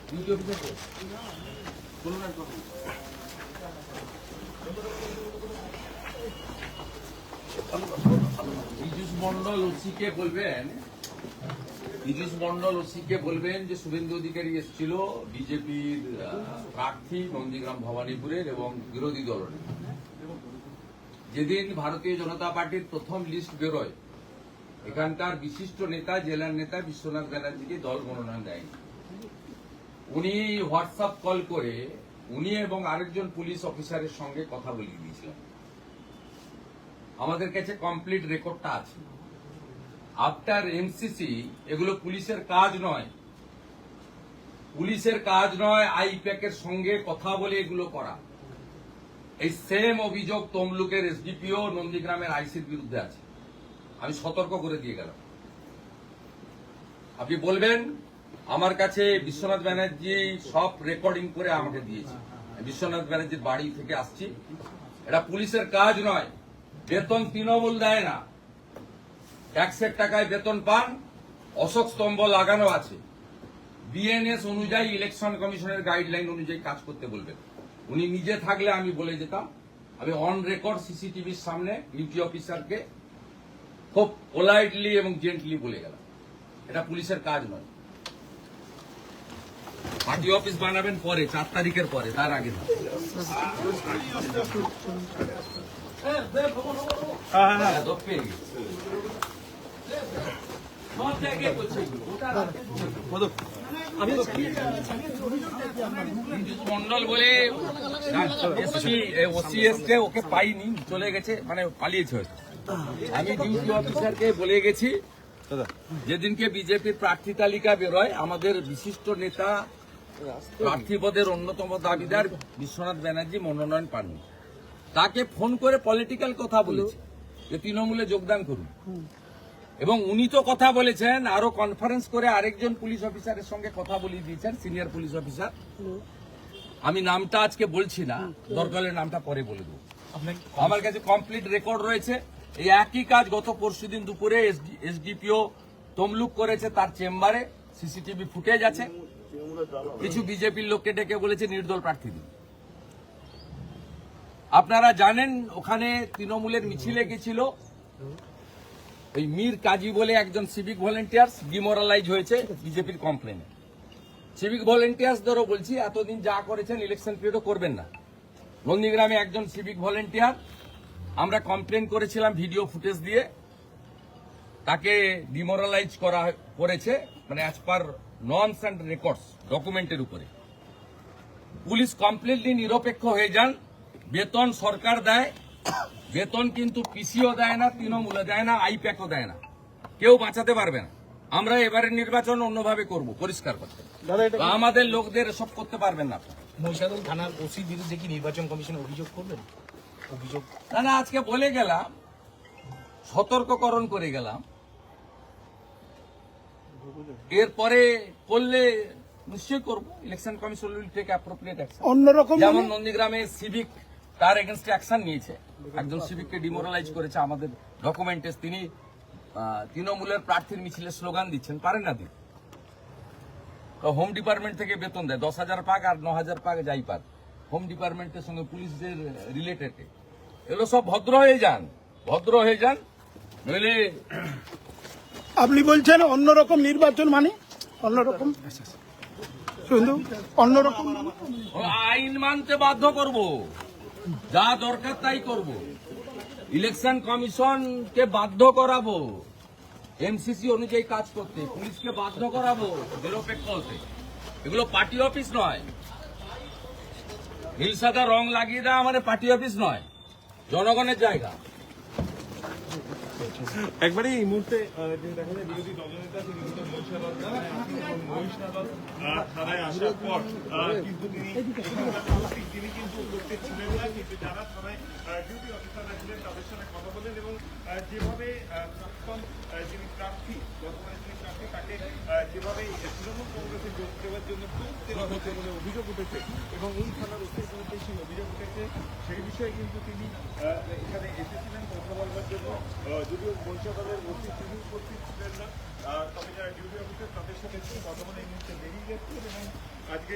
পীযূষ মন্ডল ওসিকে বলবেন যে শুভেন্দু অধিকারী এসেছিল বিজেপির প্রার্থী নন্দীগ্রাম ভবানীপুরের এবং বিরোধী দলের। যেদিন ভারতীয় জনতা পার্টির প্রথম লিস্ট বেরোয়, এখানকার বিশিষ্ট নেতা, জেলার নেতা বিশ্বনাথ ব্যানার্জিকে দল মনোনয়ন দেয়নি। উনি হোয়াটসঅ্যাপ কল করে উনি এবং আরেকজন পুলিশ অফিসারের সঙ্গে কথা বলিয়ে দিয়েছিলেন। আমাদের কাছে কমপ্লিট রেকর্ডটা আছে। আফটার এমসিসি এগুলো পুলিশের কাজ নয়, আইপ্যাকের সঙ্গে কথা বলে এগুলো করা। এই সেম অভিযোগ তমলুকের এসডিপিও নন্দীগ্রামের আইসির বিরুদ্ধে আছে। আমি সতর্ক করে দিয়ে গেলাম। আপনি বলবেন আমার কাছে বিশ্বনাথ ব্যানার্জি সব রেকর্ডিং করে আমাকে দিয়েছে। বিশ্বনাথ ব্যানার্জির বাড়ি থেকে আসছি। এটা পুলিশের কাজ নয়। বেতন তৃণমূল দেয় না, ট্যাক্সের টাকায় বেতন পান। অশোক স্তম্ভ লাগানো আছে। বিএনএস অনুযায়ী, ইলেকশন কমিশনের গাইডলাইন অনুযায়ী কাজ করতে বলবেন। উনি নিজে থাকলে আমি বলে যেতাম। আমি অন রেকর্ড সিসিটিভির সামনে ডিউটি অফিসারকে খুব পোলাইটলি এবং জেন্টলি বলে গেলাম, এটা পুলিশের কাজ নয়। পার্টি অফিস বানাবেন পরে, 4 তারিখের পরে, তার আগে না। মন্ডল বলে ওসিএসকে ওকে পাইনি, চলে গেছে, মানে পালিয়েছে হয়তো। আমি ডিউটি অফিসারকে বলে গেছি যেদিনকে বিজেপির প্রার্থী তালিকা বেরোয়, আমাদের বিশিষ্ট নেতা প্রার্থী পদের অন্যতম দাবিদার বিশ্বনাথ ব্যানার্জি মনোনয়ন পাননি। তাকে ফোন করে পলিটিক্যাল কথা বলেছে যে তৃণমূলে যোগদান করুন, এবং উনি তো কথা বলেছেন, আরো কনফারেন্স করে আরেকজন পুলিশ অফিসারের সঙ্গে কথা বলিয়ে দিয়েছেন, সিনিয়র পুলিশ অফিসার। আমি নামটা আজকে বলছি না, দরকারের নামটা পরে বলে দেবো। আমার কাছে কমপ্লিট রেকর্ড রয়েছে। এই একই কাজ গত পরশুদিন দুপুরে এসডিপিও তমলুক করেছে, তার চেম্বারে সিসিটিভি ফুটেজ আছে। কিছু বিজেপির লোককে ডেকে বলেছে নির্দল প্রার্থী দিন। আপনারা জানেন ওখানে তৃণমূলের মিছিলে গেছিল ওই মীর কাজী বলে একজন সিভিক ভলেন্টিয়ার্স, ডিমোরালাইজ হয়েছে বিজেপির কমপ্লেনে। সিভিক ভলেন্টিয়ার্সদেরও বলছি, এতদিন যা করেছেন ইলেকশন পিরিয়ডও করবেন না। নন্দীগ্রামে একজন সিভিক ভলেন্টিয়ার, আমরা কমপ্লেন করেছিলাম ভিডিও ফুটেজ দিয়ে, তাকে ডিমোরালাইজ করেছে, মানে as per norms and records ডকুমেন্টের উপরে। পুলিশ কমপ্লিটলি নিরপেক্ষ হয়ে যান। বেতন সরকার দেয়, বেতন কিন্তু পিসিও দেয় না, তৃণমূলে দেয় না, আইপ্যাকও দেয় না। কেউ বাঁচাতে পারবে না। আমরা এবারের নির্বাচন অন্যভাবে করব, পরিষ্কার করতে। আমাদের লোকদের সব করতে পারবেন না। মহিষাদল থানার ওসির বিরুদ্ধে কি নির্বাচন কমিশন অভিযোগ করবেন? অভিযোগ না, আজকে বলে গেলাম, সতর্ককরণ করে গেলাম। এরপরে করলে নিশ্চয়ই করবো। Election commission will take appropriate action. অন্যরকম যেমন নন্দীগ্রামে সিভিক তার এগেনস্টে অ্যাকশন নিয়েছে, একজন সিভিককে ডিমোরালাইজ করেছে আমাদের ডকুমেন্টে। তিনি তৃণমূলের প্রার্থীর মিছিলে স্লোগান দিচ্ছেন, পারেন না দিন। হোম ডিপার্টমেন্ট থেকে বেতন দেয় 10,000 পাক আর 9,000 পাক যাই পাক, হোম ডিপার্টমেন্টের সঙ্গে পুলিশদের রিলেটেড। এগুলো সব ভদ্র হয়ে যান, নইলে। আপনি বলছেন অন্যরকম নির্বাচন, মানে অন্যরকম, অন্যরকম আইন মানতে বাধ্য করব, যা দরকার তাই করব। ইলেকশন কমিশনকে বাধ্য করাবো এমসিসি অনুযায়ী কাজ করতে, পুলিশকে বাধ্য করাবো নিরপেক্ষ হতে। এগুলো পার্টি অফিস নয়। নীল সাদা রং লাগিয়ে দেওয়া মানে পার্টি অফিস নয়, জনগণের জায়গা। একবারে এই মুহূর্তে দেখা যায় বিরোধী দলনেতা মহিষাদল থানায় আসার পর কিন্তু তিনি কিন্তু উপস্থিত ছিলেন না, কিন্তু যারা থানায় ডিউটি অফিসাররা ছিলেন তাদের সঙ্গে কথা বলেন, এবং যেভাবে প্রাক্তন যিনি প্রার্থী, বর্তমানে যিনি প্রার্থী, তাকে যেভাবে তৃণমূল কংগ্রেসে যোগ দেওয়ার জন্য দেওয়া হচ্ছে বলে অভিযোগ উঠেছে, এবং এই থানার ওসির বিরুদ্ধে সেই অভিযোগ উঠেছে, সেই বিষয়ে কিন্তু তিনি এখানে এসেছিলেন কথা বলবার জন্য। যদিও মহিষাদলের ওসি তিনি উপস্থিত ছিলেন না, তবে যারা ডিউটি অফিসার তাদের সাথে কথা বলে এই মুহূর্তে বেরিয়ে যাচ্ছেন, এবং আজকে